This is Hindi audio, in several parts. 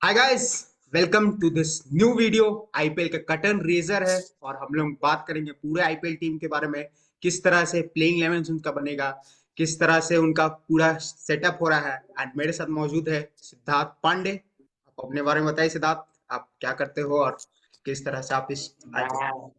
Hi guys, welcome to this new video. IPL का कर्टन रेजर है और हम लोग बात करेंगे पूरे आईपीएल टीम के बारे में। किस तरह से प्लेइंग 11 उनका बनेगा, किस तरह से उनका पूरा सेटअप हो रहा है। एंड मेरे साथ मौजूद है सिद्धार्थ पांडे। आप अपने बारे में बताइए सिद्धार्थ, आप क्या करते हो और किस तरह से आप इस आईपीएल।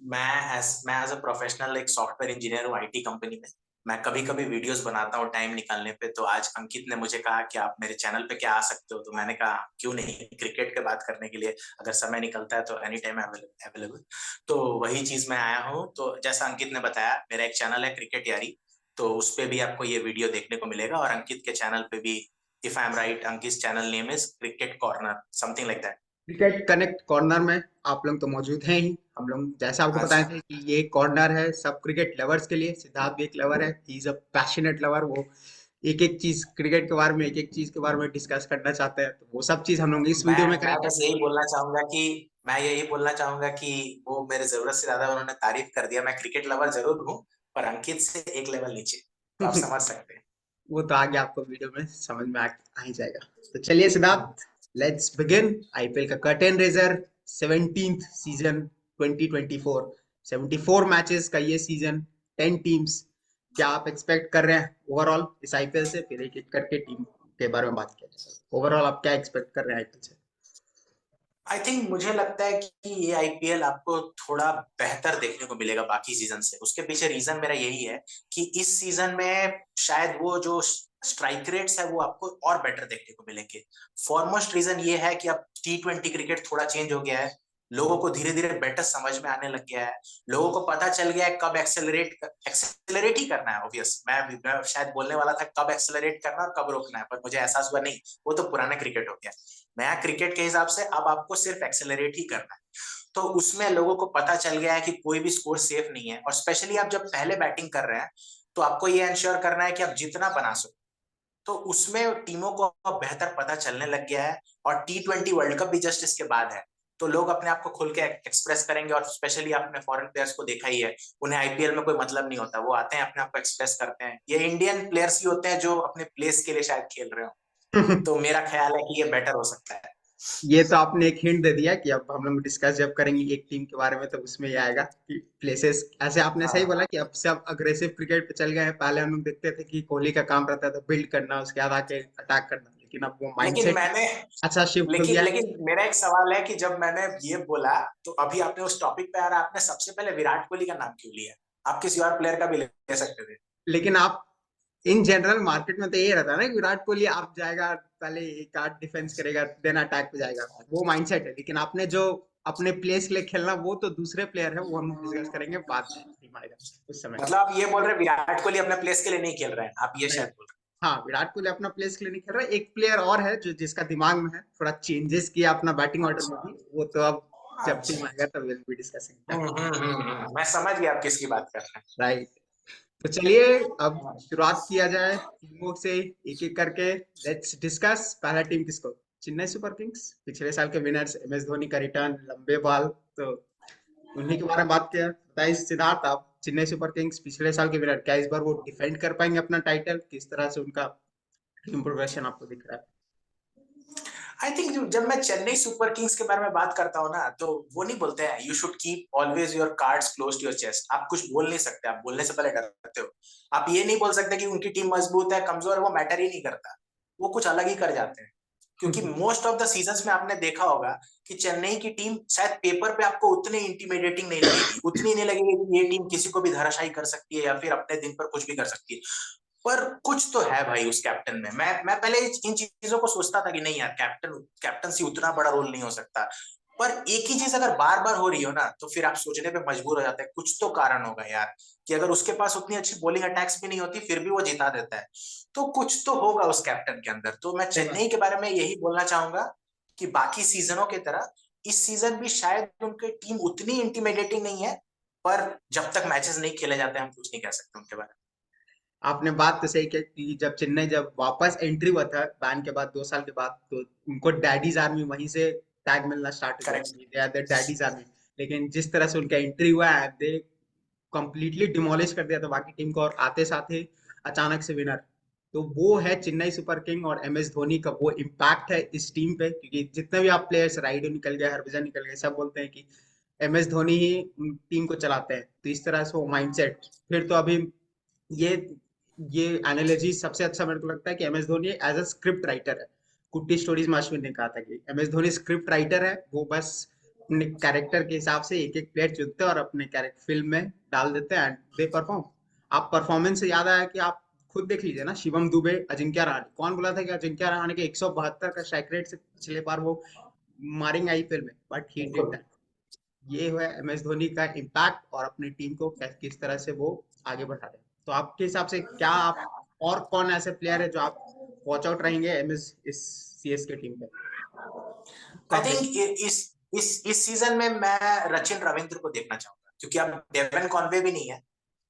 मैं मैं एज अ प्रोफेशनल एक सॉफ्टवेयर इंजीनियर हूँ आईटी कंपनी में। मैं कभी कभी वीडियोस बनाता हूँ टाइम निकालने पे। तो आज अंकित ने मुझे कहा कि आप मेरे चैनल पे क्या आ सकते हो, तो मैंने कहा क्यों नहीं, क्रिकेट के बात करने के लिए अगर समय निकलता है तो एनी टाइम अवेलेबल। तो वही चीज मैं आया हूँ। तो जैसा अंकित ने बताया, मेरा एक चैनल है क्रिकेट यारी। तो उस पे भी आपको ये वीडियो देखने को मिलेगा, और अंकित के चैनल पे भी, if I am right, Ankit channel name is cricket corner, something like that. Cricket connect corner में आप लोग तो मौजूद हैं ही। हम लोग जैसा आपको बताए अच्छा। थे कि ये कॉर्नर है सब क्रिकेट लवर्स के लिए। सिद्धार्थ भी एक लवर है, he is a passionate lover. वो एक एक चीज क्रिकेट के बारे में, एक एक चीज के बारे में डिस्कस करना चाहते हैं, तो वो सब चीज हम लोग इस वीडियो में मैं करेंगे। बस यही बोलना चाहूंगा कि मैं यही बोलना चाहूंगा कि वो मेरे जरूरत से ज्यादा उन्होंने तारीफ कर दिया। मैं क्रिकेट लवर जरूर हूँ, पर अंकित से एक लेवल नीचे, तो आप समझ सकते हैं। वो तो आगे आपको वीडियो में समझ में आ ही जाएगा। तो चलिए सिद्धार्थ, लेट्स बिगिन। आईपीएल का curtain raiser 17th season 2024, 74 matches का ये सीजन, 10 टीम्स। क्या आप एक्सपेक्ट कर रहे हैं ओवरऑल इस आईपीएल से? फिर एक एक करके टीम के बारे में बात किया जाएगा। ओवरऑल आप क्या एक्सपेक्ट कर रहे हैं आईपीएल से? आई थिंक मुझे लगता है कि ये आईपीएल आपको थोड़ा बेहतर देखने को मिलेगा बाकी सीजन से। उसके पीछे रीजन मेरा यही है कि इस सीजन में शायद वो जो स्ट्राइक रेट्स है वो आपको और बेटर देखने को मिलेंगे। फॉरमोस्ट रीजन ये है कि अब T20 क्रिकेट थोड़ा चेंज हो गया है। लोगों को धीरे धीरे बेटर समझ में आने लग गया है। लोगों को पता चल गया है कब एक्सेलरेट ही करना है। ऑब्वियस मैं शायद बोलने वाला था कब एक्सेलरेट करना और कब रोकना है, पर मुझे एहसास हुआ नहीं, वो तो पुराना क्रिकेट हो गया। नया क्रिकेट के हिसाब से अब आपको सिर्फ एक्सेलरेट ही करना है। तो उसमें लोगों को पता चल गया है कि कोई भी स्कोर सेफ नहीं है, और स्पेशली आप जब पहले बैटिंग कर रहे हैं तो आपको ये इंश्योर करना है कि आप जितना बना सको। तो उसमें टीमों को अब बेहतर पता चलने लग गया है। और T20 वर्ल्ड कप भी जस्ट इसके बाद है। तो लोग अपने आप को खुल के एक्सप्रेस करेंगे, और स्पेशली आपने फॉरेन प्लेयर्स को देखा ही है। उन्हें आईपीएल में कोई मतलब नहीं होता, वो आते हैं अपने आप को एक्सप्रेस करते हैं। ये इंडियन प्लेयर्स ही होते हैं जो अपने प्लेस के लिए शायद खेल रहे हो। तो मेरा ख्याल है कि ये बेटर हो सकता है। ये तो आपने एक हिंट दे दिया कि अब हम लोग डिस्कस जब करेंगे एक टीम के बारे में तो उसमें ये आएगा कि प्लेसेस। ऐसे आपने सही बोला हाँ। कि अब सब अग्रेसिव क्रिकेट पे चल गए हैं। पहले हम लोग देखते थे कि कोहली का काम रहता था बिल्ड करना, उसके बाद आके अटैक करना, लेकिन अब वो लेकिन माइंडसेट मैंने अच्छा शिफ्ट हो लेकिन गया है। लेकिन मेरा एक सवाल है कि जब मैंने ये बोला, तो अभी आपने उस टॉपिक पे आ रहा, आपने सबसे पहले विराट कोहली का नाम क्यों लिया? आप किसी और प्लेयर का भी ले सकते थे। लेकिन आप इन जनरल मार्केट में तो ये रहता है ना कि विराट कोहली आप जाएगा, पहले एक आध डिफेंस करेगा, देन अटैक पे जाएगा, वो माइंडसेट है। लेकिन आपने जो अपने प्लेस के लिए खेलना, वो तो दूसरे प्लेयर है, वो हम डिस्कस करेंगे बाद में, टीम आएगा उस समय। मतलब आप ये बोल रहे हैं विराट कोहली अपने प्लेस के लिए नहीं खेल रहे हैं, आप ये नहीं, शायद बोल हाँ विराट कोहली अपना प्लेस के लिए नहीं खेल रहा है। एक प्लेयर और है जो जिसका दिमाग में है, थोड़ा चेंजेस किया अपना बैटिंग रहे हैं। ऑर्डर में भी। अच्छा। वो तो अब जब टीम अच्छा। आएगा तब विल बी डिस्कसिंग दैट। मैं समझ गया आप किसकी बात कर रहे राइट। तो चलिए अब हैं। शुरुआत किया जाए टीमों से, एक एक करके। Let's discuss. पहला टीम किसको? चेन्नई सुपर किंग्स, पिछले साल के विनर्स, एम एस धोनी का रिटर्न, लंबे बाल। तो उन्हीं के बारे में बात किया। बताइए सिद्धार्थ, आप चेन्नई सुपर किंग्स पिछले साल के विनर, क्या इस बार वो डिफेंड कर पाएंगे अपना टाइटल? किस तरह से उनका टीम प्रोग्रेशन आपको दिख रहा है? आई थिंक जब मैं चेन्नई सुपर किंग्स के बारे में बात करता हूँ ना, तो वो नहीं बोलते हैं you should keep always your cards close to your chest. आप कुछ बोल नहीं सकते, आप बोलने से पहले डरते हो। आप ये नहीं बोल सकते कि उनकी टीम मजबूत है कमजोर है, वो मैटर ही नहीं करता। वो कुछ अलग ही कर जाते हैं। क्योंकि मोस्ट ऑफ द सीजन्स में आपने देखा होगा कि चेन्नई की टीम शायद पेपर पे आपको उतनी इंटिमिडेटिंग नहीं लगेगी, उतनी नहीं लगेगी कि ये टीम किसी को भी धराशायी कर सकती है या फिर अपने दिन पर कुछ भी कर सकती है। पर कुछ तो है भाई उस कैप्टन में। मैं पहले इन चीजों को सोचता था कि नहीं यार, कैप्टनसी उतना बड़ा रोल नहीं हो सकता। पर एक ही चीज अगर बार बार हो रही हो ना, तो फिर आप सोचने पे मजबूर हो जाते हैं कुछ तो कारण होगा यार। कि अगर उसके पास उतनी अच्छी बॉलिंग अटैक्स भी नहीं होती फिर भी वो जिता देता है, तो कुछ तो होगा उस कैप्टन के अंदर। तो मैं सही बात। चेन्नई के बारे में यही बोलना चाहूंगा कि बाकी सीजनों की तरह इस सीजन भी शायद उनकी टीम उतनी इंटिमिडेटिंग नहीं है। पर जब तक मैचेस नहीं खेले जाते हम कुछ नहीं कह सकते उनके बारे आपने बात तो सही की कि जब चेन्नई जब वापस एंट्री हुआ था बैन के बाद 2 साल के बाद, तो उनको डैडीज आर्मी वहीं से टैग मिलना स्टार्ट हो में। गया करेक्ट। कि they are the daddy's army. लेकिन जिस तरह से उनका एंट्री हुआ है, दे कंप्लीटली डिमोलिश कर दिया था बाकी टीम को, और आते साथ ही अचानक से विनर। तो वो है चेन्नई सुपर किंग और एम एस धोनी का वो इम्पैक्ट है इस टीम पे, क्योंकि जितने भी आप प्लेयर्स, राइडो निकल गए, हरभजन निकल गए, सब बोलते हैं कि एम एस धोनी ही टीम को चलाते हैं। तो इस तरह से वो माइंडसेट, फिर तो अभी ये ये एनालॉजी सबसे अच्छा मेरे को लगता है कि M S Dhoni as a script writer है। कुट्टी स्टोरीज में अश्विन ने कहा था कि M S Dhoni script writer है, वो बस अपने कैरेक्टर के हिसाब से एक एक प्लेयर चुनते हैं और अपने कैरेक्टर फिल्म में डाल देते हैं एंड दे परफॉर्म। आप परफॉर्मेंस से याद आया कि आप खुद देख लीजिए ना, शिवम दुबे, अजिंक्य रहाणे, कौन बोला था कि अजिंक्य रहाणे के 172 का स्ट्राइक रेट से पिछले बार वो मारेंगे आईपीएल में, बट ही डिड बिल्कुल। दैट। ये है एम एस धोनी का इम्पैक्ट और अपनी टीम को किस तरह से वो आगे बढ़ा रहे हैं। तो आपके हिसाब से क्या आप, और कौन ऐसे प्लेयर है जो आप वॉच आउट रहेंगे एम एस इस सीएस के टीम पे, तो आई आप देखें? थिंक इस सीजन में मैं रचिन रविंद्र को देखना चाहूंगा, क्योंकि अब डेवन कॉनवे भी नहीं है।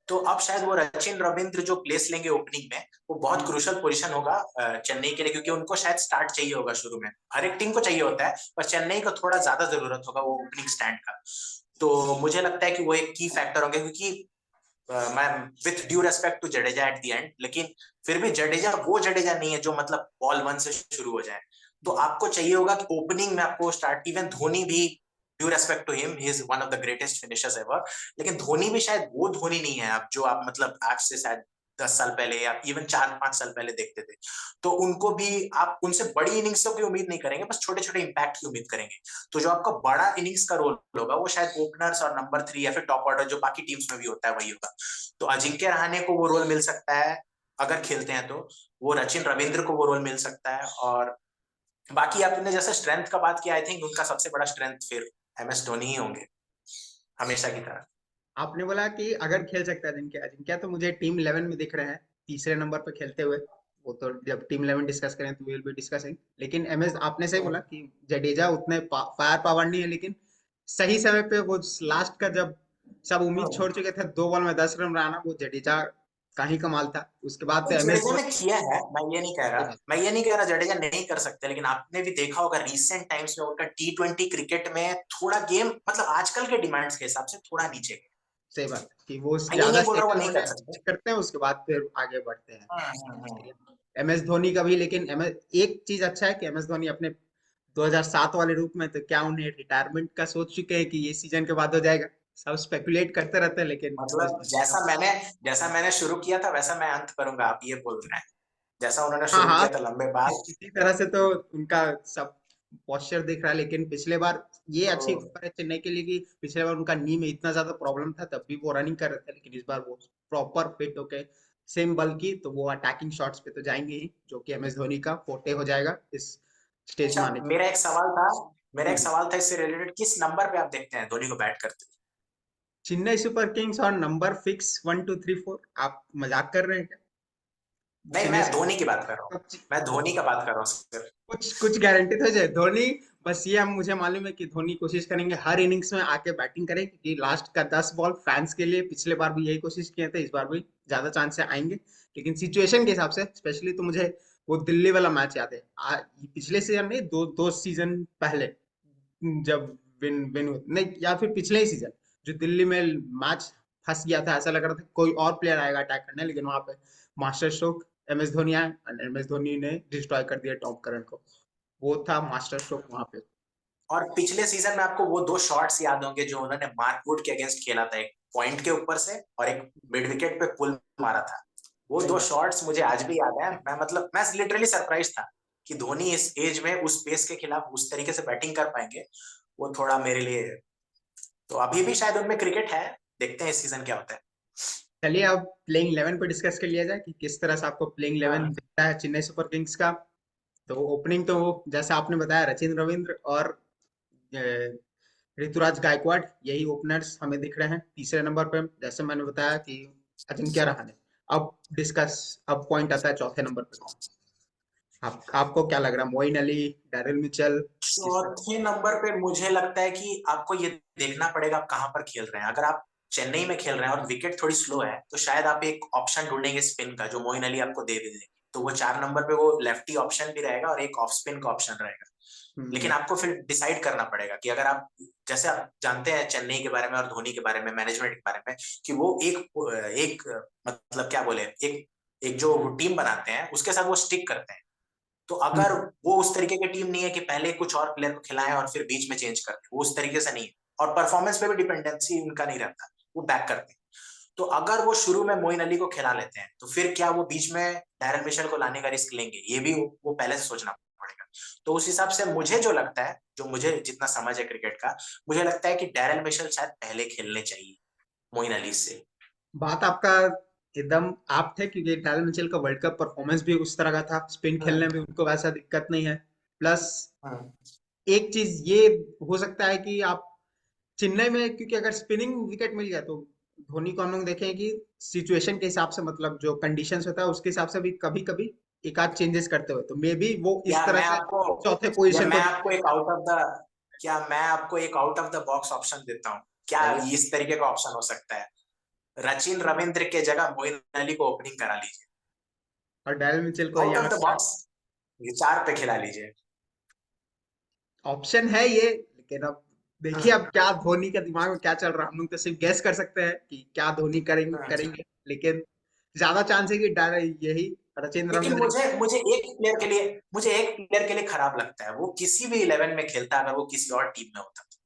तो अब शायद वो रचिन रविंद्र जो प्लेस लेंगे ओपनिंग में, वो बहुत क्रूशियल पोजीशन होगा चेन्नई के लिए, क्योंकि उनको शायद स्टार्ट चाहिए होगा शुरू में। हर एक टीम को चाहिए होता है, पर चेन्नई को थोड़ा ज्यादा जरूरत होगा वो ओपनिंग स्टैंड का। तो मुझे लगता है कि वो एक की फैक्टर होंगे, क्योंकि मैं with due respect to Jadeja at the end, लेकिन फिर भी जडेजा वो जडेजा नहीं है जो मतलब बॉल वन से शुरू हो जाए। तो आपको चाहिए होगा कि ओपनिंग में आपको स्टार्ट, इवन धोनी भी, due respect to him, he is one of the greatest finishers ever, लेकिन धोनी भी शायद वो धोनी नहीं है आप जो आप मतलब आज से शायद 10 साल पहले या इवन 4-5 साल पहले देखते थे। तो उनको भी आप उनसे बड़ी इनिंग्सों की उम्मीद नहीं करेंगे, बस छोटे छोटे इंपैक्ट की उम्मीद करेंगे। तो जो आपका बड़ा इनिंग्स का रोल होगा वो शायद ओपनर्स और नंबर 3 या फिर टॉप ऑर्डर जो बाकी टीम्स में भी होता है वही होगा। तो अजिंक्य रहाणे को वो रोल मिल सकता है अगर खेलते हैं तो, वो रचिन रविंद्र को वो रोल मिल सकता है। और बाकी आपने जैसे स्ट्रेंथ का बात किया, आई थिंक उनका सबसे बड़ा स्ट्रेंथ फिर एम एस धोनी ही होंगे, हमेशा की तरह। आपने बोला कि अगर खेल सकता है अजिंक्य, अजिंक्य तो मुझे टीम 11 में दिख रहे हैं तीसरे नंबर पे खेलते हुए। वो तो जब टीम 11 डिस्कस करें तो विल बी डिस्कसिंग, लेकिन एम एस आपने सही बोला कि जडेजा उतने फायर पावर नहीं है, लेकिन सही समय पे वो लास्ट का जब सब उम्मीद छोड़ चुके थे, 2 बॉल में 10 रन बनाना, वो जडेजा का ही कमाल था। उसके बाद तो एम एस जडेजा ने धोनी। किया है, मैं ये नहीं कह सही रहा, बात। मैं ये नहीं कह रहा जडेजा नहीं कर सकते, लेकिन आपने भी देखा होगा रिसेंट टाइम्स में उनका T20 क्रिकेट में थोड़ा गेम मतलब आजकल के डिमांड्स के हिसाब से थोड़ा नीचे गया। सही बात है कि वो मैं ये ज्यादा नहीं बोल रहा वो स्टेबल नहीं होने कर सकते। करते हैं, उसके बाद फिर आगे बढ़ते हैं। हम्म। एम एस धोनी का भी, लेकिन एक चीज अच्छा है कि एम एस धोनी अपने 2007 वाले रूप में, तो क्या उन्हें रिटायरमेंट का सोच चुके हैं कि ये सीजन के बाद हो जाएगा? सब स्पेकुलेट करते रहते हैं, लेकिन एम एस मतलब धोनी का। जैसा मैंने शुरू किया था वैसा मैं अंत करूंगा, आप ये बोल रहे हैं? जैसा उन्होंने हाँ शुरू हाँ, किया था लंबे बाल। इसी तरह से तो उनका सब पोस्चर दिख रहा है। लेकिन पिछले बार ये अच्छी तो खबर है चेन्नई के लिए कि पिछले बार उनका नी में इतना ज्यादा प्रॉब्लम था, तब भी वो रनिंग कर रहे थे, लेकिन इस बार वो प्रॉपर फिट होके सेम बल की, तो वो अटैकिंग शॉट्स पे तो जाएंगे ही, जो कि एम एस धोनी का फोटे हो जाएगा इस स्टेज अच्छा, में आने के मेरा एक बाद। सवाल था इससे रिलेटेड, किस नंबर पे आप देखते हैं धोनी को बैट करते चेन्नई सुपर किंग्स और नंबर फिक्स 1 2 3 4, आप मजाक कर रहे हैं क्या? हुए? नहीं, चेन्नई मैं सुपर धोनी की बात कर रहा हूँ। किंग्स मैं धोनी का बात कर रहा हूँ सिर्फ। कुछ कुछ गारंटी तो है धोनी। बस ये हम मुझे मालूम है कि धोनी कोशिश करेंगे हर इनिंग्स में आके बैटिंग करें, क्योंकि लास्ट का 10 बॉल फैंस के लिए पिछले बार भी यही कोशिश किए थे, इस बार भी ज्यादा चांस से आएंगे। लेकिन सिचुएशन के हिसाब से स्पेशली तो मुझे वो दिल्ली वाला मैच याद है, पिछले सीजन नहीं, दो दो सीजन पहले, जब विन विन नहीं, या फिर पिछले ही सीजन, जो दिल्ली में मैच फंस गया था, ऐसा लग रहा था कोई और प्लेयर आएगा अटैक करने, लेकिन वहां पे master stroke M S Dhoni आए, एम एस धोनी ने डिस्ट्रॉय कर दिया टॉम करन को। वो था मास्टर स्ट्रोक वहां पे। और पिछले सीजन में आपको वो दो शॉट्स याद होंगे जो उन्होंने मार्कवुड के अगेंस्ट खेला था, एक पॉइंट के ऊपर से और एक मिड विकेट पे पुल मारा था। वो सही दो बात। शॉट्स मुझे आज भी याद है। मैं लिटरली सरप्राइज था कि धोनी इस एज में उस पेस के खिलाफ उस तरीके से बैटिंग कर पाएंगे। वो थोड़ा मेरे लिए, तो अभी भी शायद उनमें क्रिकेट है, देखते हैं इस सीजन क्या होता है। चलिए अब प्लेइंग 11 पे डिस्कस कर लिया जाए कि किस तरह से आपको प्लेइंग 11 हाँ। दिखता है चेन्नई सुपर किंग्स का। तो ओपनिंग तो जैसा आपने बताया, रचिन रविंद्र और अ, ऋतुराज गायकवाड़, यही ओपनर्स हमें दिख रहे हैं। तीसरे नंबर पे जैसे मैंने बताया कि अजिंक्य रहाणे। अब डिस्कस, अब पॉइंट आता है चौथे नंबर पे कौन। आपको क्या लग रहा है, मोइन अली, डैरिल मिचेल, किस तरह? चौथे नंबर पे मुझे लगता है कि आपको ये देखना पड़ेगा आप कहाँ पर खेल रहे हैं। अगर आप चेन्नई में खेल रहे हैं और विकेट थोड़ी स्लो है, तो शायद आप एक ऑप्शन ढूंढेंगे स्पिन का, जो मोइन अली आपको दे भी देंगे। तो वो 4 नंबर पे वो लेफ्टी ऑप्शन भी रहेगा और एक ऑफ स्पिन का ऑप्शन रहेगा। लेकिन हम्म, आपको फिर डिसाइड करना पड़ेगा कि अगर आप, जैसे आप जानते हैं चेन्नई के बारे में और धोनी के बारे में, मैनेजमेंट के बारे में, कि वो एक एक मतलब क्या बोले, एक एक जो टीम बनाते हैं उसके साथ वो स्टिक करते हैं। तो अगर वो उस तरीके की टीम नहीं है कि पहले कुछ और प्लेयर को खिलाएं और फिर बीच में चेंज करते, वो उस तरीके से नहीं है, और परफॉर्मेंस पे भी डिपेंडेंसी उनका नहीं रहता, वो बैक करते हैं। तो अगर वो शुरू में मोइन अली को खिला लेते हैं तो फिर क्या वो बीच में डैरेन मिशेल को लाने का रिस्क लेंगे, ये भी वो पहले से सोचना पड़ेगा। तो उस हिसाब से मुझे जो लगता है, जो मुझे जितना समझ है क्रिकेट का, मुझे लगता है कि डैरेन मिशेल शायद पहले खेलने चाहिए मोइन अली से। बात आपका एकदम आप थे, क्योंकि डैरेन मिचेल का वर्ल्ड कप परफॉर्मेंस भी उस तरह का था, स्पिन खेलने में उनको वैसा दिक्कत नहीं है। प्लस हम्म, एक चीज ये हो सकता है कि आप चेन्नई में, क्योंकि अगर स्पिनिंग विकेट मिल गया तो धोनी को हम लोग देखें कि सिचुएशन के हिसाब से, मतलब जो कंडीशंस होता है उसके हिसाब से भी कभी कभी एक आध चेंजेस करते हुए, तो मे बी वो इस या तरह मैं से आपको चौथे या पोजीशन मैं को आपको एक आउट ऑफ द क्या मैं आपको एक out of the box option देता हूँ, क्या चाहिए। इस तरीके का ऑप्शन हो सकता है? रचिन रविंद्र के जगह मोइन अली को ओपनिंग करा लीजिए, और डैरेन मिचेल को आउट यहाँ ऑफ द स्टार्ट। बॉक्स, ये 4 पे खिला लीजिए। ऑप्शन है ये, लेकिन अब देखिए अब क्या धोनी के दिमाग में क्या चल रहा है, हम लोग तो सिर्फ गैस कर सकते हैं कि क्या धोनी करेंगे, लेकिन ज्यादा चांस है कि यही रचिन लेकिन रविंद्र। मुझे एक प्लेयर के लिए खराब लगता है, वो किसी भी 11 में खेलता अगर वो किसी और टीम में होता तो।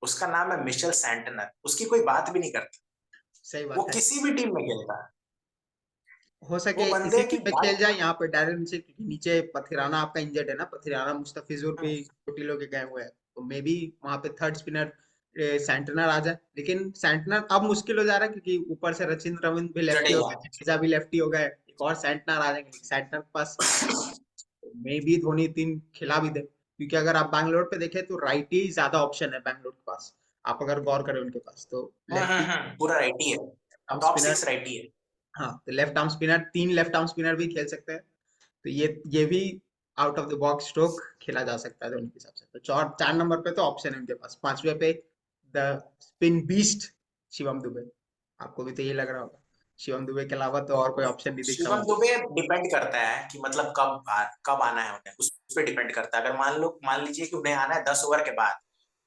उसका नाम है मिशेल सैंटनर, उसकी कोई बात भी नहीं करता, सही वो बात है। किसी भी टीम में खेलता है। हो वो सके इसी बंदे की टीम में खेल बात। जाए यहाँ पे डैरेन मिचेल, क्योंकि नीचे पथिराना आपका इंजर्ड है ना, पथिराना मुस्तफिजुर भी हम्म, चोटिल होके गए हुए हैं, तो मे बी वहां पे थर्ड स्पिनर सैंटनर आ जाए। लेकिन सैंटनर अब मुश्किल हो जा रहा है, क्योंकि ऊपर से रचिन रविंद्र भी लेफ्टी हो जडेजा। गए, जडेजा भी लेफ्टी हो गए, एक और सैंटनर आ जाएंगे, सैंटनर के पास मे भी धोनी तीन खिला भी दे, क्योंकि अगर आप बैंगलोर पे देखें तो राइटी ज्यादा ऑप्शन है बैंगलोर के पास, आप अगर गौर करें उनके पास तो लेफ्टी पूरा राइटी है, आर्म टॉप स्पिनर। 6 राइटी है। हाँ, तो लेफ्ट आर्म स्पिनर, तीन लेफ्ट आर्म स्पिनर भी खेल सकते हैं, तो ये भी out of the box stroke खेला जा सकता है धोनी के हिसाब से। तो चार नंबर पे तो ऑप्शन है उनके पास, पांचवे पे the spin beast Shivam Dubey. आपको भी तो ये लग रहा होगा, शिवम दुबे के अलावा तो और कोई ऑप्शन नहीं दिख रहा शिवम मुझे। दुबे डिपेंड करता है कि मतलब कब आना है उन्हें, उस पर डिपेंड करता है। अगर मान लीजिए कि उन्हें आना है 10 ओवर के बाद,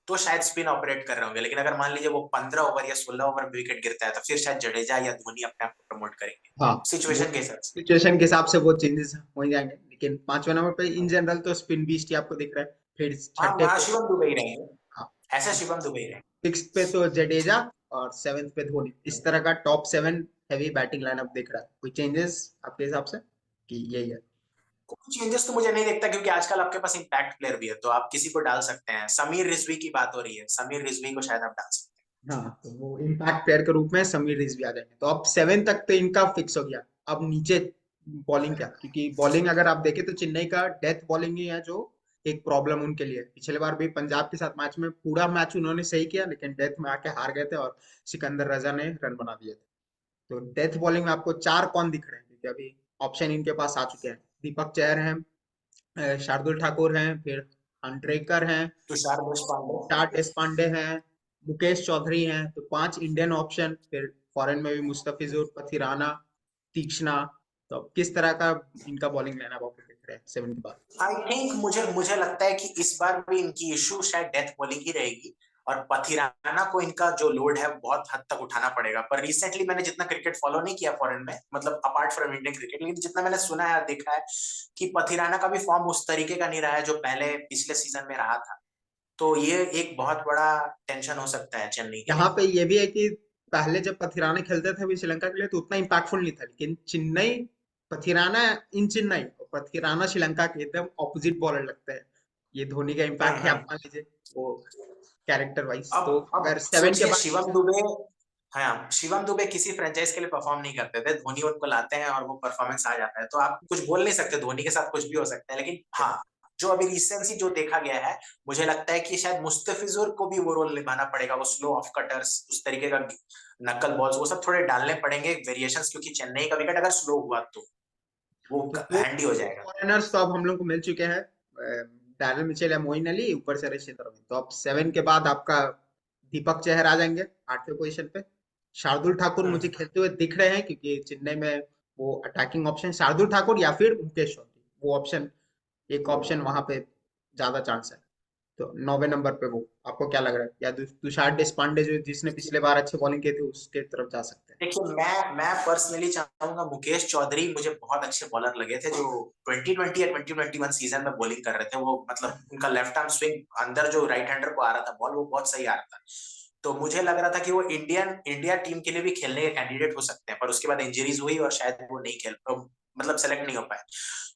तो शायद स्पिन ऑपरेट कर रहे होंगे, लेकिन अगर मान लीजिए वो 15 ओवर या 16 ओवर में विकेट गिरता है तो फिर शायद जडेजा या धोनी अपने आप को प्रमोट करेंगे, हाँ, वो सिचुएशन के हिसाब से। सिचुएशन के हिसाब से वो चेंजेस हो जाएंगे, लेकिन पांचवें नंबर पे इन जनरल तो स्पिन बीस्ट ही आपको दिख रहा है। फिर हाँ छठे वहां पे, शिवम दुबे ही रहेंगे, हाँ, ऐसे शिवम दुबे ही रहेंगे। सिक्स पे तो जडेजा, और सेवेंथ पे धोनी। इस तरह का top seven heavy batting lineup दिख रहा है। कोई चेंजेस आपके हिसाब से कि यही है? कोई चेंजेस तो मुझे नहीं दिखता, क्योंकि आजकल आपके पास इम्पैक्ट प्लेयर भी है, तो आप किसी को डाल सकते हैं। समीर रिजवी की बात हो रही है, समीर रिजवी को शायद आप डाल सकते हाँ, तो वो इम्पैक्ट प्लेयर के रूप में समीर रिजवी आ जाएंगे, तो अब सेवन तक तो इनका फिक्स हो गया। अब नीचे बॉलिंग क्या, क्योंकि बॉलिंग अगर आप देखें तो चेन्नई का डेथ बॉलिंग ही है जो एक प्रॉब्लम उनके लिए। पिछले बार भी पंजाब के साथ मैच में पूरा मैच उन्होंने सही किया, लेकिन डेथ में आके हार गए थे और सिकंदर रजा ने रन बना दिए थे। तो डेथ बॉलिंग में आपको चार कौन दिख रहे हैं, क्योंकि अभी ऑप्शन इनके पास आ चुके हैं। दीपक चहर हैं, शार्दुल ठाकुर हैं, फिर अंट्रेकर हैं, हैं। तुषार चार देशपांडे। देश पांडे हैं, मुकेश चौधरी हैं, तो पांच इंडियन ऑप्शन। फिर फॉरेन में भी मुस्तफिजुर, पथिराना, तीक्ष्णा। तो अब किस तरह का इनका बॉलिंग लाइनअप आपको दिख रहा है सेवन के बाद? आई थिंक मुझे मुझे लगता है कि इस बार भी इनकी इशू शायद डेथ बॉलिंग ही रहेगी, और पथिराना को इनका जो लोड है बहुत हद तक उठाना पड़ेगा। पर रिसेंटली मैंने जितना क्रिकेट फॉलो नहीं किया फॉरेन में, मतलब अपार्ट फ्रॉम इंडियन क्रिकेट, लेकिन जितना मैंने सुना है और देखा है कि पथिराना का भी फॉर्म उस तरीके का नहीं रहा है जो पहले पिछले सीजन में रहा था। तो ये एक बहुत बड़ा टेंशन हो सकता है चेन्नई के यहाँ लिए। पे ये भी है कि पहले जब पथिराना खेलते थे अभी श्रीलंका के लिए तो उतना इम्पैक्टफुल नहीं था, लेकिन चेन्नई, पथिराना इन चेन्नई और पथिराना श्रीलंका के एकदम ऑपोजिट बॉलर लगते हैं। ये धोनी का इम्पैक्ट है, आप हम्म। मान लीजिए वो कैरेक्टर वाइज, तो अब अगर सेवन के सोचिए बाद। शिवम दुबे, हाँ शिवम दुबे किसी फ्रेंचाइज के लिए परफॉर्म नहीं करते थे, धोनी उनको लाते हैं और वो परफॉर्मेंस आ जाता है, तो आप कुछ बोल नहीं सकते, धोनी के साथ कुछ भी हो सकता है। लेकिन हाँ, जो अभी रिसेंटली जो देखा गया है, मुझे लगता है कि शायद मुस्तफिजुर को भी वो रोल निभाना पड़ेगा, वो स्लो ऑफ कटर्स, उस तरीके का नकल बॉल्स, वो सब थोड़े डालने पड़ेंगे वेरिएशंस, क्योंकि चेन्नई का विकेट अगर स्लो हुआ तो वो तो दो हैंडी हो दो जाएगा। फॉरेनर्स तो अब हम लोग को मिल चुके हैं, डैरेन मिचेल या मोइन अली, ऊपर से रशीद रवींद्र। तो अब सेवन के बाद आपका दीपक चहर आ जाएंगे आठवें पोजीशन पे। शार्दुल ठाकुर मुझे हम्म, खेलते हुए दिख रहे हैं, क्योंकि चेन्नई में वो अटैकिंग ऑप्शन शार्दुल ठाकुर या फिर मुकेश चौधरी, वो ऑप्शन, एक ऑप्शन वहां पे ज्यादा चांस है। तो 9वें नंबर पे वो आपको क्या लग रहा है, या तुषार देशपांडे जो जिसने पिछले बार अच्छे बॉलिंग किए थे उसके तरफ जा सकते हैं? देखिए, मैं पर्सनली चाहूंगा मुकेश चौधरी, मुझे बहुत अच्छे बॉलर लगे थे जो 2020 या 2021 सीजन में बॉलिंग कर रहे थे। वो मतलब उनका लेफ्ट आर्म स्विंग अंदर जो राइट हैंडर को आ रहा था बॉल, वो बहुत सही आ रहा था। तो मुझे लग रहा था कि वो इंडिया टीम के लिए भी खेलने के कैंडिडेट हो सकते हैं, पर उसके बाद इंजरीज हुई और शायद वो नहीं खेल मतलब सेलेक्ट नहीं हो पाए।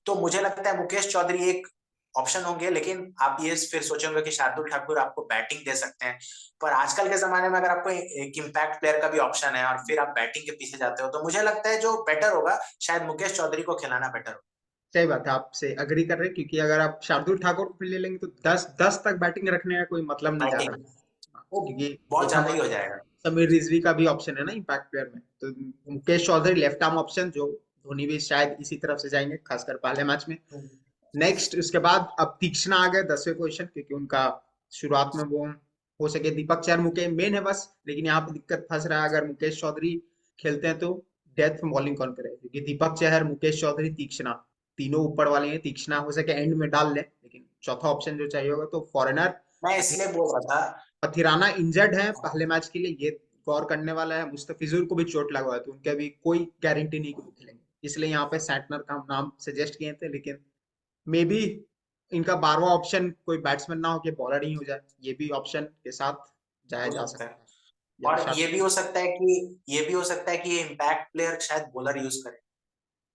तो मुझे लगता है मुकेश चौधरी एक ऑप्शन होंगे, लेकिन आप ये फिर सोचोगे कि शार्दुल ठाकुर आपको बैटिंग दे सकते हैं। पर आजकल के जमाने में अगर आपको एक इम्पैक्ट प्लेयर का भी ऑप्शन है और फिर आप बैटिंग के पीछे जाते हो, तो मुझे लगता है जो बेटर होगा शायद मुकेश चौधरी को खिलाना बेटर होगा। सही बात है, आपसे अग्री कर रहे हैं, क्योंकि अगर आप शार्दुल ठाकुर को फिर ले लेंगे तो 10 तक बैटिंग रखने का कोई मतलब नहीं ज्यादा। बैटिंग हाँ, वो क्योंकि बहुत एक ज्यादा ही हो हमारे जाएगा। समीर रिजवी का भी ऑप्शन है ना इम्पैक्ट प्लेयर में, तो Mukesh Choudhary left arm option, जो धोनी भी शायद इसी तरफ से जाएंगे खासकर पहले मैच में। नेक्स्ट उसके बाद अब तीक्ष्णा आ गए 10वें पोजीशन, क्योंकि उनका शुरुआत में वो हो सके दीपक चहर मुकेश मेन है बस, लेकिन यहाँ पे दिक्कत फंस रहा है, अगर मुकेश चौधरी खेलते हैं तो डेथ में बॉलिंग कौन करे, क्योंकि दीपक चहर मुकेश चौधरी तीक्ष्णा तीनों ऊपर वाले हैं। तीक्ष्णा हो सके एंड में डाल ले, लेकिन चौथा ऑप्शन जो चाहिए होगा तो फॉरेनर मैं इसलिए बोल रहा था। पथिराना इंजर्ड है पहले मैच के लिए, ये गौर करने वाला है। मुस्तफिजुर को भी चोट लगा हुआ है, तो उनके अभी कोई गारंटी नहीं कि वो खेलेंगे, इसलिए यहाँ पे सैंटनर का नाम सजेस्ट किए थे। लेकिन मे बी इनका 12वां ऑप्शन कोई बैट्समैन ना हो के बॉलर ही हो जाए, ये भी ऑप्शन के साथ जाया हो जा सकता है। सकता है। या और शायद ये भी हो सकता है कि ये इम्पैक्ट प्लेयर शायद बॉलर यूज करे।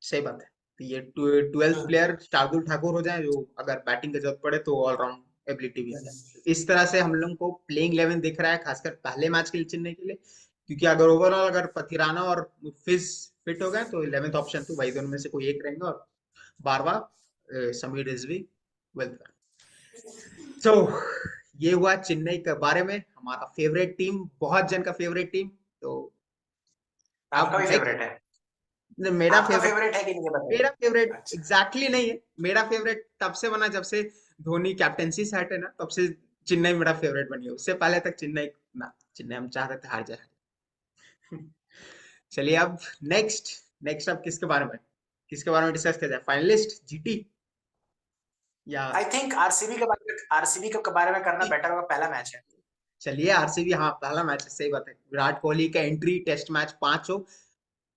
सही बात है, तो ये 12th प्लेयर शार्दुल ठाकुर हो जाए, जो अगर बैटिंग की जरूरत पड़े तो ऑलराउंड एबिलिटी भी आ जाए। तो इस तरह से हम लोग को प्लेइंग 11 दिख रहा है, खासकर पहले मैच के लिए चेन्नई के लिए। क्योंकि अगर ओवरऑल अगर पथिराना और फिज फिट हो गए तो 11th ऑप्शन तो भाई दोनों में से कोई एक रहेंगे, और 12वां समीर रिजवी वेल्थ। सो ये हुआ चेन्नई के बारे में, हमारा फेवरेट टीम, बहुत जन का फेवरेट टीम। तो आपका अब भी नेक्स्ट, फेवरेट है? मेरा आपका फेवरेट, फेवरेट है कि नहीं, ये मेरा फेवरेट बताइए। अच्छा। एग्जैक्टली नहीं है। मेरा फेवरेट तब से बना जब से धोनी कैप्टेंसी से हटे ना, तब से चेन्नई मेरा फेवरेट बनी है। उससे पहले तक चेन्नई ना, चेन्नई हम चाह रहे थे हार जाए। चलिए अब नेक्स्ट, अब किसके बारे में डिस्कस किया जाए, फाइनलिस्ट जीटी या? आई थिंक आरसीबी के बारे में करना बेटर होगा, पहला मैच है। चलिए आरसीबी, हाँ पहला मैच है, सही बात है। विराट कोहली का एंट्री, टेस्ट मैच 5 हो,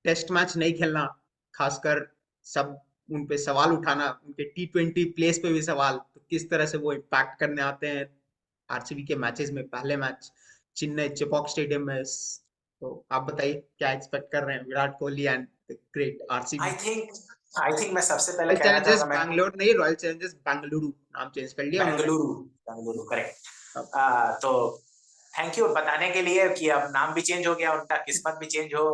टेस्ट मैच नहीं खेलना, खासकर सब उन पे सवाल उठाना, उनके T20 प्लेस पे भी सवाल, तो किस तरह से वो इम्पैक्ट करने आते हैं आरसीबी के मैचेस में। पहले मैच चेन्नई चेपॉक स्टेडियम में, तो आप बताइए क्या एक्सपेक्ट कर रहे हैं Virat Kohli and the great I RCB? Think I think मैं सबसे पहले रॉयल कहना चैलेंजर्स चाहूंगा। मैं बैंगलोर नहीं, रॉयल चैलेंजर्स बेंगलुरु नाम चेंज कर लिया उन्होंने। बेंगलुरु बेंगलुरु करेक्ट। अब तो थैंक यू बताने के लिए कि अब नाम भी चेंज हो गया, उनका किस्मत भी चेंज हो,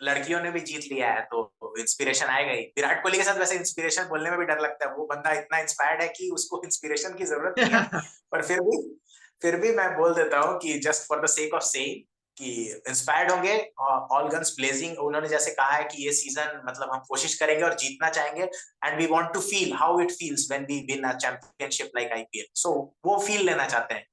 लड़कियों ने भी जीत लिया है, तो इंस्पिरेशन आएगा ही। विराट कोहली के साथ वैसे इंस्पिरेशन बोलने में भी डर लगता है, वो बंदा इतना इंस्पायर्ड है कि उसको इंस्पिरेशन की जरूरत नहीं है। पर फिर भी मैं बोल देता हूँ कि just for the sake of saying कि इंस्पायर्ड होंगे। ऑल गन्स ब्लेजिंग, उन्होंने जैसे कहा है कि ये सीजन मतलब हम कोशिश करेंगे और जीतना चाहेंगे, and we want to feel how it feels when we win a championship like IPL. So वो फील लेना चाहते हैं,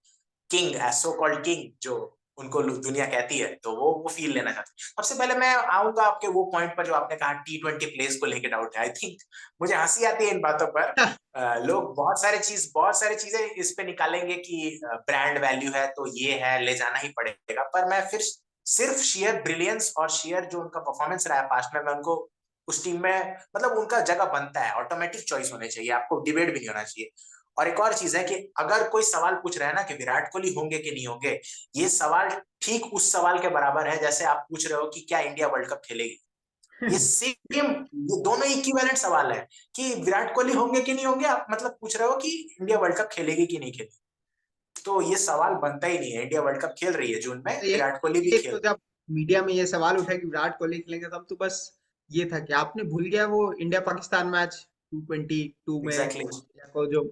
king as so called king जो उनको दुनिया कहती है, तो वो फील लेना चाहते हैं। सबसे पहले मैं आऊंगा आपके वो पॉइंट पर जो आपने कहा T20 प्लेस को लेकर डाउट है। आई थिंक मुझे हंसी आती है इन बातों पर। लोग बहुत सारी चीजें इस पे निकालेंगे कि ब्रांड वैल्यू है तो ये है, ले जाना ही पड़ेगा। पर मैं फिर सिर्फ शेयर ब्रिलियंस और शेयर जो उनका परफॉर्मेंस रहा है पास्ट में, मैं उनको उस टीम में मतलब उनका जगह बनता है, ऑटोमेटिक चॉइस होनी चाहिए, आपको डिबेट भी नहीं होना चाहिए। और एक और चीज है कि अगर कोई सवाल पूछ रहा है ना कि विराट कोहली होंगे कि नहीं होंगे, ये सवाल ठीक उस सवाल के बराबर है जैसे आप पूछ रहे हो कि क्या इंडिया वर्ल्ड कप खेलेगी। ये सेम, ये दोनों इक्विवेलेंट सवाल है कि विराट कोहली होंगे कि नहीं होंगे, आप मतलब पूछ रहे हो कि इंडिया वर्ल्ड कप खेलेगी कि नहीं खेलेगी। तो ये सवाल बनता ही नहीं है। इंडिया वर्ल्ड कप खेल रही है जून में, एक विराट कोहली भी एक तो खेल। जब मीडिया में ये सवाल उठा कि विराट कोहली खेलेंगे, तब तो बस ये था कि आपने भूल गया वो इंडिया पाकिस्तान मैच 222 में एग्जैक्टली exactly. इंडिया को जो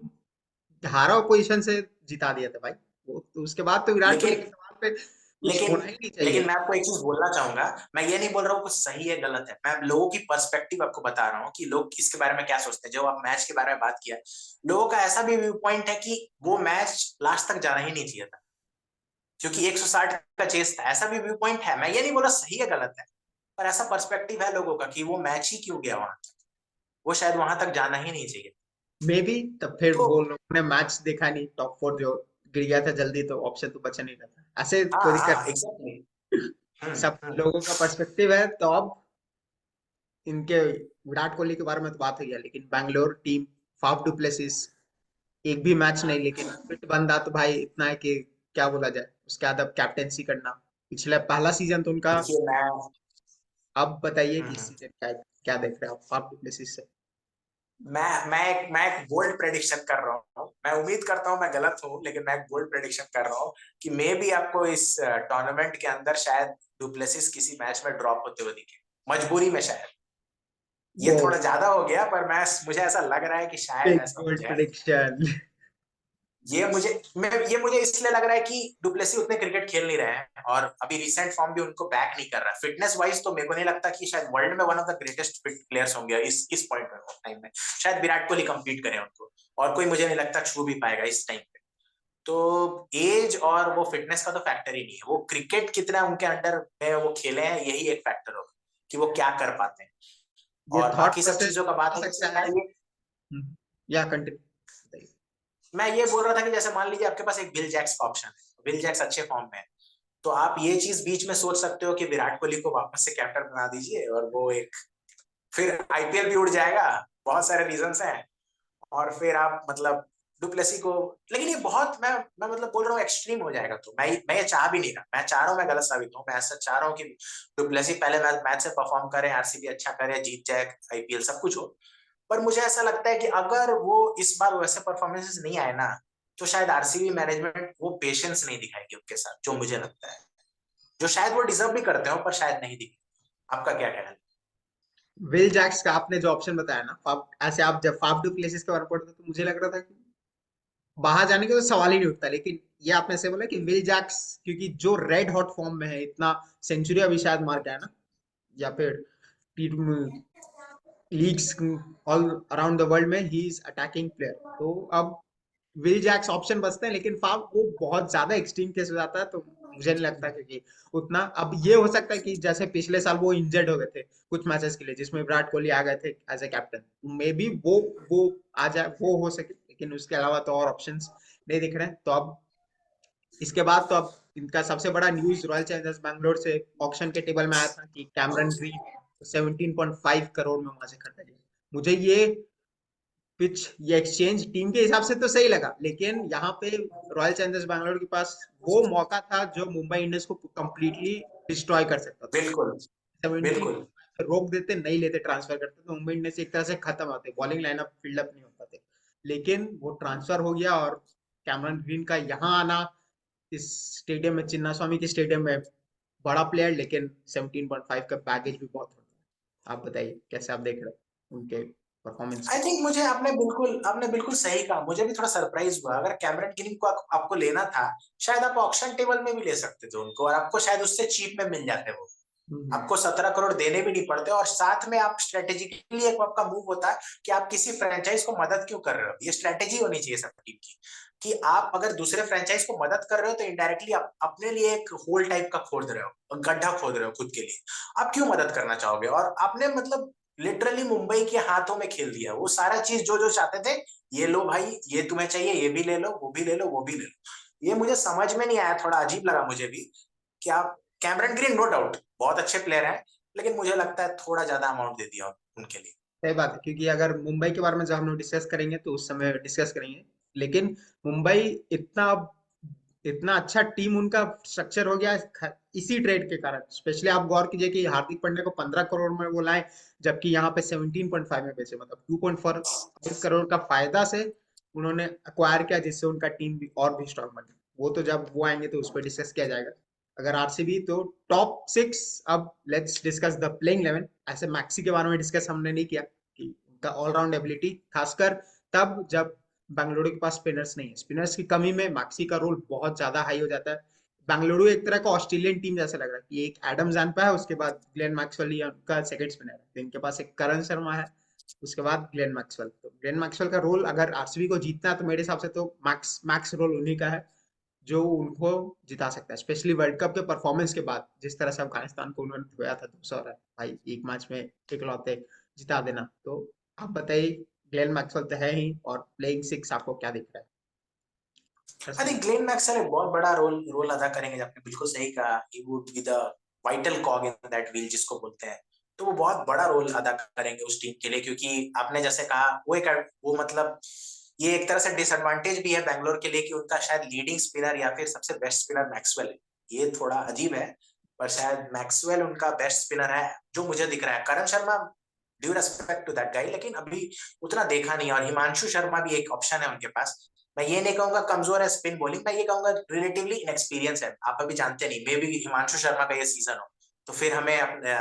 हारा पोजीशन से जिता दिया था भाई। वो तो उसके बाद तो विराट कोहली के लेकिन सवाल पे कुछ लेकिन होना ही नहीं लेकिन चाहिए। मैं आपको एक चीज बोलना चाहूंगा। मैं ये नहीं बोल रहा हूँ कुछ सही है गलत है, मैं लोगों की पर्सपेक्टिव आपको बता रहा हूँ कि लोग इसके बारे में क्या सोचते हैं। जो आप मैच के बारे में बात किया, लोगों का ऐसा भी व्यू पॉइंट है कि वो मैच लास्ट तक जाना ही नहीं चाहिए था क्योंकि 160 का चेस था। ऐसा भी व्यू पॉइंट है, मैं ये नहीं बोल रहा सही है गलत है, पर ऐसा पर्सपेक्टिव है लोगों का कि वो मैच ही क्यों गया वहां तक, वो शायद वहां तक जाना ही नहीं चाहिए। मे बी तब फिर तो वो लोगों ने मैच देखा नहीं, टॉप 4 जो गिर गया था जल्दी तो ऑप्शन तो बचा नहीं रहता, ऐसे कोई हाँ दिक्कत हाँ एग्जैक्टली। नहीं। सब लोगों का पर्सपेक्टिव है। तो अब इनके विराट कोहली के बारे में तो बात हो गया, लेकिन बैंगलोर टीम, फाफ डुप्लेसिस एक भी मैच नहीं, लेकिन फिट बंदा तो भाई इतना है कि क्या बोला जाए। उसके बाद अब कैप्टेंसी करना, पिछला पहला सीजन तो उनका। देखिए मैं अब बताइए कि इस हम्म, सीजन क्या क्या देख रहे हैं आप फाफ डुप्लेसिस से? मैं एक बोल्ड प्रेडिक्शन कर रहा हूँ। मैं उम्मीद करता हूँ मैं गलत हूँ, लेकिन मैं एक बोल्ड प्रेडिक्शन कर रहा हूँ कि मे भी आपको इस टूर्नामेंट के अंदर शायद डुप्लेसिस किसी मैच में ड्रॉप होते हुए दिखे, मजबूरी में शायद। ये वो थोड़ा ज्यादा हो गया, पर मुझे ऐसा लग रहा है कि शायद बिग ऐसा हो बोल्ड जाए। प्रेडिक्शन। ये मुझे इसलिए लग रहा है कि डुप्लेसी उतने क्रिकेट खेल नहीं रहे हैं, और अभी रिसेंट फॉर्म भी उनको बैक नहीं कर रहा है फिटनेस वाइज। तो मेरे को नहीं लगता कि शायद वर्ल्ड में one of the greatest fit players होंगे इस पॉइंट में, टाइम में। शायद विराट कोहली compete करें उनको, और कोई मुझे नहीं लगता छू भी पाएगा इस टाइम पे। तो एज और वो फिटनेस का तो फैक्टर ही नहीं है, वो क्रिकेट कितना उनके अंडर में वो खेले हैं, यही एक फैक्टर होगा कि वो क्या कर पाते हैं। ये और थॉट बाकी सब प्रोसेस चीजों का बात हो है सकता जैसे है। मैं ये या कंटिन्यू। मैं ये बोल रहा था कि जैसे मान लीजिए आपके पास एक विल जैक्स का ऑप्शन है, विल जैक्स अच्छे फॉर्म में है, तो आप ये चीज बीच में सोच सकते हो कि विराट कोहली को वापस से कैप्टन बना दीजिए, और वो एक फिर आईपीएल भी उड़ जाएगा। बहुत सारे रीजंस हैं। और फिर आप मतलब डुप्लेसी को, लेकिन ये बहुत मैं मतलब बोल रहा हूँ एक्सट्रीम हो जाएगा। तो मैं ये चाह भी नहीं रहा, मैं चाह रहा हूँ मैं गलत साबित हूँ। मैं ऐसा चाह रहा हूँ कि डुप्लेसी पहले मैच से परफॉर्म करे, आरसीबी अच्छा करे, जीत जाए आईपीएल, सब कुछ हो। पर मुझे ऐसा लगता है कि अगर वो इस बार वैसे परफॉर्मेंसेस नहीं आए ना, तो शायद आरसीबी मैनेजमेंट वो पेशेंस नहीं दिखाएगी उनके साथ, जो मुझे लगता है, जो शायद वो डिजर्व भी करते हो, पर शायद नहीं दिखे। आपका क्या ख्याल है? विल जैक्स का आपने जो ऑप्शन बताया ना, फाफ ऐसे आप जब फाफ डू प्लेसेस के बारे में पढ़ते तो मुझे लग रहा था कि बाहर जाने का तो सवाल ही नहीं उठता, लेकिन ये आपने से बोला कि विल जैक्स क्योंकि जो रेड हॉट फॉर्म में है, इतना सेंचुरी अभी शायद मार के है ना, या फिर T leagues all around the world में ही इज अटैकिंग प्लेयर। तो अब विल जैक्स ऑप्शन बचते हैं, लेकिन फाफ वो बहुत ज्यादा एक्सट्रीम केस हो जाता है, तो मुझे नहीं लगता क्योंकि उतना। अब ये हो सकता है कि जैसे पिछले साल वो इंजर्ड हो गए थे कुछ मैचेस के लिए, जिसमें विराट कोहली आ गए थे as a captain, maybe वो आ जाए, वो हो सके, लेकिन उसके अलावा तो और ऑप्शंस नहीं दिख रहे हैं। तो अब इसके बाद तो अब इनका सबसे बड़ा न्यूज रॉयल चैलेंजर्स बैंगलोर से ऑक्शन के टेबल में आया था कि कैमरन ग्रीन 17.5 करोड़ में वहां से खरीदा गया। मुझे पिच ये एक्सचेंज टीम के हिसाब से तो सही लगा, लेकिन यहाँ पे रॉयल चैलेंजर्स बैंगलोर के पास वो मौका था जो मुंबई इंडियंस को कंप्लीटली डिस्ट्रॉय कर सकता था। बिल्कुल 17 बिल्कुल। रोक देते, नहीं लेते, ट्रांसफर करते, तो मुंबई इंडियंस एक तरह से खत्म होते, बॉलिंग लाइनअप फील्डअप नहीं हो पाते। लेकिन वो ट्रांसफर हो गया, और कैमरन ग्रीन का यहाँ आना इस स्टेडियम में, चिन्ना स्वामी के स्टेडियम में, बड़ा प्लेयर, लेकिन 17.5 का बैगेज भी बहुत होता है। आप बताइए कैसे आप देख रहे हो उनके परफॉर्मेंस आई को? थिंक मुझे आपने बिल्कुल सही कहा। मुझे भी थोड़ा सरप्राइज हुआ। अगर कैमरन ग्रीन को आपको लेना था, शायद आप ऑक्शन टेबल में भी ले सकते थे उनको, और आपको शायद उससे चीप में मिल जाते वो। हम्म। आपको 17 करोड़ देने भी नहीं पड़ते, और साथ में आप स्ट्रेटेजिकली एक आपका मूव होता है कि आप किसी फ्रेंचाइज को मदद क्यों कर रहे हो। ये स्ट्रेटेजी होनी चाहिए सब टीम की, कि आप अगर दूसरे फ्रेंचाइज को मदद कर रहे हो, तो इनडायरेक्टली आप अपने लिए एक होल टाइप का खोद रहे हो, गड्ढा खोद रहे हो खुद के लिए। आप क्यों मदद करना चाहोगे? और आपने मतलब लिटरली मुंबई के हाथों में खेल दिया वो सारा चीज, जो जो चाहते थे। ये लो भाई, ये तुम्हें चाहिए, ये भी ले लो, वो भी ले लो, वो भी ले लो। ये मुझे समझ में नहीं आया, थोड़ा अजीब लगा मुझे भी कि आप कैमरन ग्रीन नो डाउट बहुत अच्छे प्लेयर हैं, लेकिन मुझे लगता है थोड़ा ज्यादा अमाउंट दे दिया उनके लिए। सही बात है, क्योंकि अगर मुंबई के बारे में जब हम लोग डिस्कस करेंगे तो उस समय डिस्कस करेंगे, लेकिन मुंबई इतना इतना अच्छा टीम उनका स्ट्रक्चर हो गया है इसी ट्रेड के कारण। स्पेशली आप गौर कीजिए कि हार्दिक पांड्या को 15 करोड़ में वो लाए, जबकि यहाँ पे 17.5 में बेचे, मतलब 2.4 करोड़ का फायदा से उन्होंने अक्वायर किया, जिससे उनका टीम भी और भी स्ट्रांग बने। वो तो जब वो आएंगे तो उस पर डिस्कस किया जाएगा। अगर आरसीबी तो टॉप 6। अब लेट्स डिस्कस द प्लेइंग 11। ऐसे मैक्सी के बारे में डिस्कस हमने नहीं किया कि उनका ऑलराउंड एबिलिटी, खासकर तब जब बेंगलुरु के पास स्पिनर्स नहीं है, स्पिनर्स की कमी में मैक्सी का रोल बहुत ज्यादा हाई हो जाता है। बेंगलुरु एक तरह का ऑस्ट्रेलियन टीम जैसा लग रहा है कि एक एडम जानपा है, उसके बाद ग्लेन मैक्सवेल या उनका सेकंड स्पिनर है, तो इनके पास एक करण शर्मा है, उसके बाद ग्लेन मैक्सवेल। तो ग्लेन मैक्सवेल का रोल अगर आरसीबी को जीतना है तो मेरे हिसाब से तो मैक्स मैक्स रोल उन्हीं का है, जो उनको जिता सकता है, स्पेशली वर्ल्ड कप के परफॉर्मेंस के बाद। जिस तरह से अफगानिस्तान को उन्होंने धोया था 200 रन भाई, एक मैच में इकलौते जिता देना। तो आप बताइए, ग्लेन मैक्सवेल तो है ही, और प्लेइंग 6 आपको क्या दिख रहा है? आई थिंक ग्लेन मैक्सवेल एक बहुत बड़ा रोल रोल अदा करेंगे। आपने बिल्कुल सही कहा, he would be the vital कॉग in that wheel जिसको बोलते हैं। तो वो बहुत बड़ा रोल अदा करेंगे उस टीम के लिए, क्योंकि आपने जैसे कहा वो मतलब ये एक तरह से डिसएडवांटेज भी है बैंगलोर के लिए कि उनका शायद लीडिंग स्पिनर या फिर सबसे बेस्ट स्पिनर मैक्सवेल है। ये थोड़ा अजीब है, पर शायद मैक्सवेल उनका बेस्ट स्पिनर है जो मुझे दिख रहा है। Karan Sharma, due respect to that guy, लेकिन अभी उतना देखा नहीं। और हिमांशु शर्मा भी एक ऑप्शन है उनके पास। मैं ये नहीं कहूंगा कमजोर है स्पिन बॉलिंग, मैं ये कहूंगा रिलेटिवली इनएक्सपीरियंस है। आप अभी जानते नहीं, मे बी हिमांशु शर्मा का ये सीजन हो तो फिर हमें अपने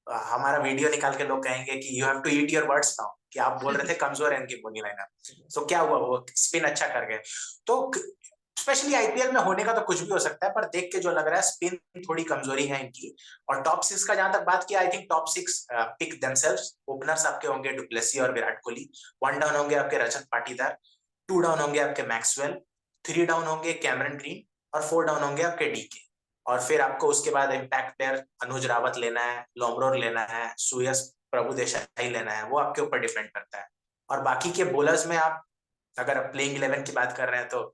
हमारा वीडियो निकाल के लोग कहेंगे कि you have to eat your words now, कि आप बोल रहे थे कमजोर है इनकी बॉलिंग लाइनअप। तो क्या हुआ, वो स्पिन अच्छा कर गए। तो स्पेशली आईपीएल में होने का तो कुछ भी हो सकता है, पर देख के जो लग रहा है स्पिन थोड़ी कमजोरी है इनकी। और टॉप सिक्स का जहां तक बात किया, I think top six pick themselves. Openers आपके होंगे डुप्लेसी और विराट कोहली, वन डाउन होंगे आपके रजत पाटीदार, टू डाउन होंगे आपके मैक्सवेल, थ्री डाउन होंगे कैमरन ग्रीन, और फोर डाउन होंगे आपके डीके। और फिर आपको उसके बाद इम्पैक्ट प्लेयर अनुज रावत लेना है, लोमरोर लेना है, सुयस प्रभु देसाई लेना है, वो आपके ऊपर डिपेंड करता है। और बाकी के बोलर्स में आप अगर प्लेइंग 11 की बात कर रहे हैं तो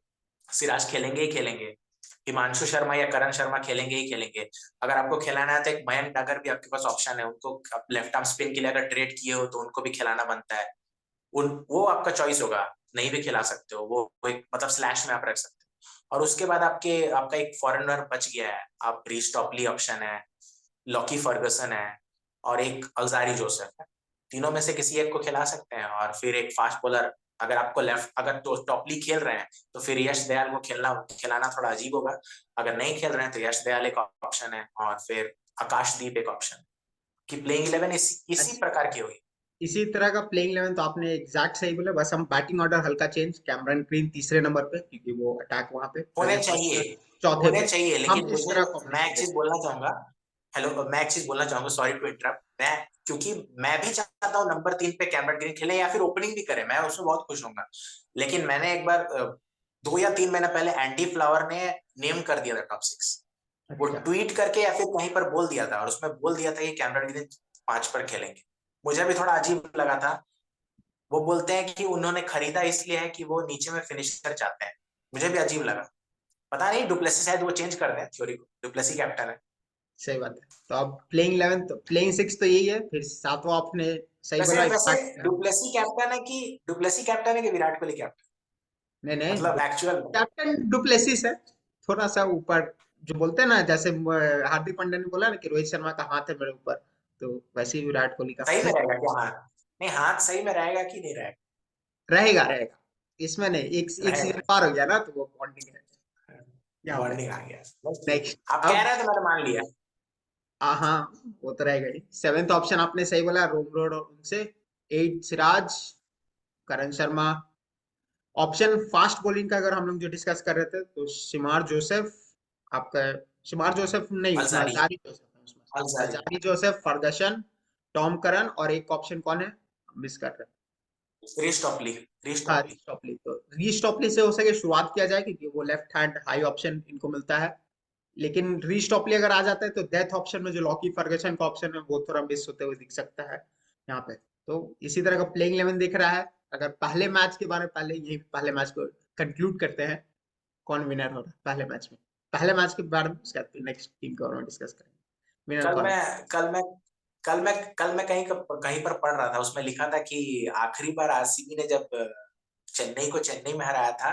सिराज खेलेंगे ही खेलेंगे, हिमांशु शर्मा या करण शर्मा खेलेंगे ही खेलेंगे। अगर आपको खिलाना है तो एक मयंक अगर भी आपके पास ऑप्शन है, उनको आप लेफ्ट आर्म स्पिन के लिए अगर ट्रेड किए हो तो उनको भी खिलाना बनता है। वो आपका चॉइस होगा, नहीं भी खिला सकते हो, वो एक मतलब स्लैश में आप रख सकते हो। और उसके बाद आपका एक फॉरेनर बच गया है, आप रीस टॉपली ऑप्शन है, लॉकी फर्गसन है, और एक अल्जारी जोसेफ है। तीनों में से किसी एक को खिला सकते हैं। और फिर एक फास्ट बॉलर, अगर आपको लेफ्ट अगर तो टॉपली खेल रहे हैं तो फिर यश दयाल को खिलाना थोड़ा अजीब होगा। अगर नहीं खेल रहे हैं तो यश दयाल एक ऑप्शन है, और फिर आकाशदीप एक ऑप्शन। की प्लेइंग 11 इसी अच्छा, प्रकार की होगी। इसी तरह का प्लेइंग 11 तो आपने एग्जैक्ट सही बोला। बस हम बैटिंग ऑर्डर हल्का चेंज, कैमरन ग्रीन तीसरे नंबर पे क्योंकि वो अटैक वहां पे होने रजत चाहिए, पाटीदार चौथे पे। हम लेकिन इस मुझे, तरह मैं कॉम्बिनेशन एक चीज देते बोलना चाहूंगा। हेलो, मैं एक चीज बोलना चाहूंगा, सॉरी टू इंटरप्ट। मैं क्योंकि मैं भी चाहता हूँ नंबर 3 पे कैमरन ग्रीन खेले या फिर ओपनिंग भी करे, मैं उसमें बहुत खुश होऊंगा। लेकिन मैंने एक बार 2 या 3 महीना पहले एंडी फ्लावर ने नेम कर दिया था टॉप 6। हैं। वो अच्छा। ट्वीट करके या फिर कहीं पर बोल दिया था, और उसमें बोल दिया था कि कैमरन ग्रीन 5 पर खेलेंगे। मुझे भी थोड़ा अजीब लगा था। वो बोलते हैं कि उन्होंने खरीदा इसलिए है कि वो नीचे में फिनिशर चाहते हैं। मुझे भी अजीब लगा। पता नहीं डुप्लेसी शायद वो चेंज कर दें थ्योरी को, डुप्लेसी कैप्टन है। सही बात है। तो अब प्लेइंग 11 तो प्लेइंग 6 तो यही है। फिर सातवां आपने सही वैसे बोला, वैसे इम्पैक्ट। डुप्लेसी कैप्टन है कि विराट कोहली कैप्टन, नहीं नहीं, मतलब एक्चुअल। कैप्टन डुप्लेसिस है। थोड़ा सा ऊपर, जो बोलते हैं ना, जैसे हार्दिक पांड्या ने बोला ना कि रोहित शर्मा का हाथ है मेरे ऊपर, तो वैसे ही विराट कोहली का सही में रहेगा क्या हाथ? नहीं, हाथ सही में रहेगा कि नहीं रहेगा? रहेगा रहेगा। इसमें नहीं, एक एक सीजन रहेगा। पार हो गया ना, तो वो बॉन्डिंग है यहाँ पे। बॉन्डिंग आ गया, बस ठीक है, नेक्स्ट आप कह अब, रहे थे मैंने मान लिया। हाँ, वो तो रहेगा ही। सेवेंथ ऑप्शन आपने सही बोला, रोम रोड और उनसे। एट सिराज, करण शर्मा। ऑप्शन फास्ट बॉलिंग का अगर हम लोग जो डिस्कस कर रहे थे, तो शिमार जोसेफ आपका। शिमार जोसेफ नहीं, उसमें अलजारी, अल्जारी जोसेफ है उसमें। Alzarri. Alzarri Joseph, Fergusson, Tom Curran, और एक ऑप्शन कौन है, मिस कर रहे हैं। रीस टॉपली, रीस हाँ, टॉपली। रीस टॉपली। तो रीस टॉपली से हो सके शुरुआत किया जाए क्योंकि वो लेफ्ट हैंड हाई ऑप्शन इनको मिलता है। लेकिन रीस टॉपली अगर आ जाता है तो डेथ ऑप्शन में जो लॉकी फर्गसन का ऑप्शन है वो थोड़ा मिस होते हुए दिख सकता है यहाँ पे। तो इसी तरह का प्लेइंग 11 दिख रहा है। अगर पहले मैच के बारे में पहले यही पहले मैच को कंक्लूड करते हैं, कौन विनर हो रहा है पहले मैच में। पहले मैच के बारे में उसके बाद नेक्स्ट टीम के बारे में डिस्कस करेंगे, विनर कल कौन है। मैं कल मैं कल मैं कहीं पर पढ़ रहा था, उसमें लिखा था कि आखिरी बार आरसीबी ने जब चेन्नई को चेन्नई में हराया था,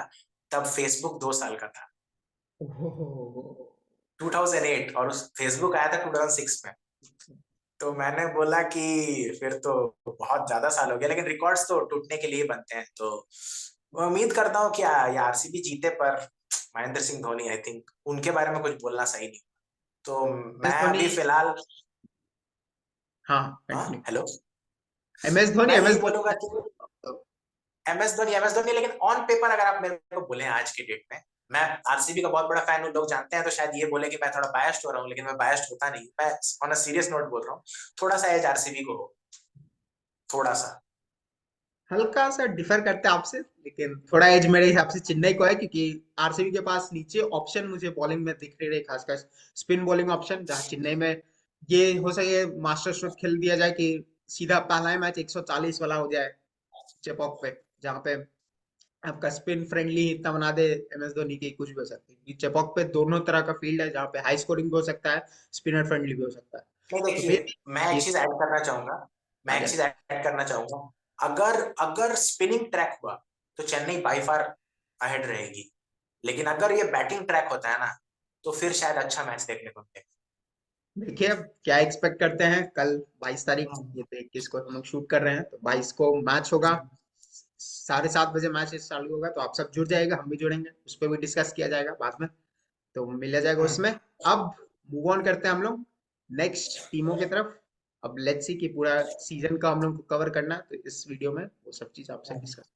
तब फेसबुक 2 साल का था, ओहो। 2008, और उस फेसबुक आया था 2006 में। तो मैंने बोला कि फिर तो बहुत ज्यादा साल हो गया, लेकिन रिकॉर्ड्स तो टूटने के लिए बनते हैं। तो मैं उम्मीद करता हूँ कि आरसीबी जीते, पर महेंद्र सिंह धोनी, आई थिंक उनके बारे में कुछ बोलना सही नहीं। तो एस मैं धोनी। अभी फिलहाल, हाँ, हाँ कंटिन्यू। हेलो, एमएस धोनी, मैं एमएस यही बोलूंगा कि धोनी। एम एस धोनी, लेकिन ऑन पेपर अगर आप मेरे को बोले आज के डेट में, मैं आरसीबी का बहुत बड़ा फैन हूँ, लोग जानते हैं, तो शायद ये बोले कि मैं थोड़ा बायस्ड हो रहा हूँ, लेकिन मैं बायस्ड होता नहीं, मैं ऑन अ सीरियस नोट बोल रहा हूँ। थोड़ा सा एज आरसीबी को हो, थोड़ा सा। हल्का सा डिफर करते हैं आपसे, लेकिन थोड़ा एज मेरे हिसाब से चेन्नई को है क्योंकि आरसीबी के पास नीचे ऑप्शन मुझे बॉलिंग में दिख नहीं रहे, खासकर स्पिन बॉलिंग ऑप्शन, जहां चेन्नई में ये हो सके मास्टर स्ट्रोक खेल दिया जाए कि सीधा पहला मैच 140 वाला हो जाए चेपॉक पे, जहाँ पे आपका स्पिन फ्रेंडली इतना बना दे MS धोनी की, कुछ भी हो सकता है, क्योंकि चेपॉक पे दोनों तरह का फील्ड है, जहाँ पे हाई स्कोरिंग भी हो सकता है, स्पिनर फ्रेंडली भी हो सकता है। नहीं तो देखिए, मे मैं बी एक ये चीज ऐड करना चाहूंगा, आ मैं एक जाए। चीज ऐड करना चाहूंगा। अगर अगर स्पिनिंग ट्रैक हुआ तो चेन्नई बाई फार अहेड रहेगी, लेकिन अगर ये बैटिंग ट्रैक होता है ना, तो फिर शायद अच्छा मैच देखने को मिलेगा। देखिए अब क्या एक्सपेक्ट करते हैं, कल 22 तारीख, हम्म, ये तो 21 को हम लोग शूट कर रहे हैं, तो 22 को मैच होगा, हम्म, 7:30 बजे मैच चालू होगा, तो आप सब जुड़ जाएगा, हम भी जुड़ेंगे, उस पर भी डिस्कस किया जाएगा बाद में, तो मिल जाएगा हम्म, उसमें। अब मूव ऑन करते हैं हम लोग नेक्स्ट टीमों की तरफ। अब लेट्स सी कि पूरा सीजन का हम लोग को कवर करना है, तो इस वीडियो में वो सब चीज आपसे हम्म। डिस्कस